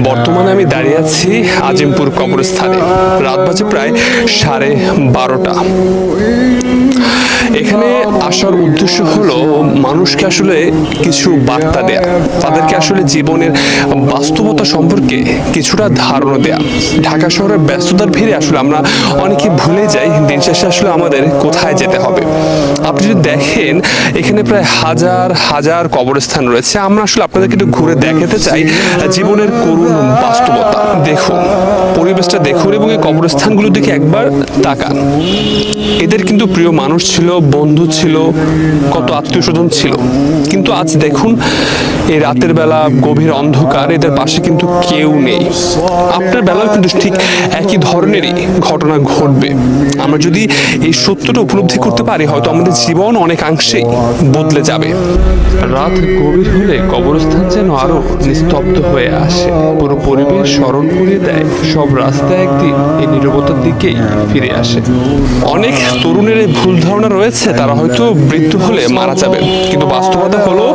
বর্তমানে আমি দাঁড়িয়ে আছি আজিমপুর কবরস্থানে। রাত বাজে প্রায় 12:30। এখানে আসার উদ্দেশ্য হলো মানুষকে আসলে কিছু বার্তা দেয়া, তাদেরকে আসলে জীবনের বাস্তবতা সম্পর্কে কিছুটা ধারণা দেয়া। ঢাকা শহরের ব্যস্ততার ভিড়ে আসলে আমরা অনেকে ভুলে যাই দিন শেষে আসলে আমাদের কোথায় যেতে হবে। আপনি যদি দেখেন এখানে প্রায় হাজার হাজার কবরস্থান রয়েছে। আমরা আসলে আপনাদেরকে একটু ঘুরে দেখাতে চাই জীবনের করুণ বাস্তবতা। দেখুন, পরিবেশটা দেখুন এবং এই কবরস্থানগুলোর দিকে একবার তাকান। এদের কিন্তু প্রিয় মানুষ ছিল, বন্ধু ছিল, কত আত্মীয় স্বজন ছিল, কিন্তু আজ দেখুন এই রাতের বেলা গভীর অন্ধকার, এদের পাশে কিন্তু কেউ নেই। আপনার বেলাও কিন্তু ঠিক একই ধরনেরই ঘটনা ঘটবে। আমরা যদি এই সত্যটা উপলব্ধি করতে পারি, হয়তো আমাদের জীবন অনেকাংশেই বদলে যাবে। রাত গভীর হলে কবরস্থান যেন আরো নিস্তব্ধ হয়ে আসে। পুরো পরিবেশ স্মরণ করিয়ে দেয় সব রাস্তায় একদিন এই নীরবতার দিকেই ফিরে আসে। অনেক তরুণের এই ভুল ধারণা রয়েছে তারা হয়তো মৃত্যু হলে মারা যাবে, কিন্তু বাস্তবতা হলো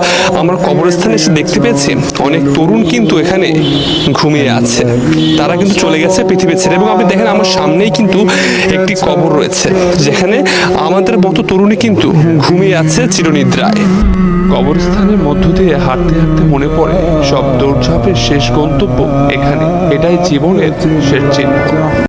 আমরা কবরস্থানে এসে দেখতে পেয়েছি অনেক তরুণ কিন্তু এখানে ঘুমিয়ে আছে। তারা কিন্তু চলে গেছে পৃথিবী ছেড়ে। এবং আপনি দেখেন আমার সামনেই কিন্তু একটি কবর রয়েছে যেখানে আমাদের মতো তরুণী কিন্তু ঘুমিয়ে আছে চিরনিদ্রায়। কবরস্থানের মধ্য দিয়ে হাঁটতে হাঁটতে মনে পড়ে সব দৌড়ঝাঁপের শেষ গন্তব্য এখানে। এটাই জীবনের শেষ চিহ্ন।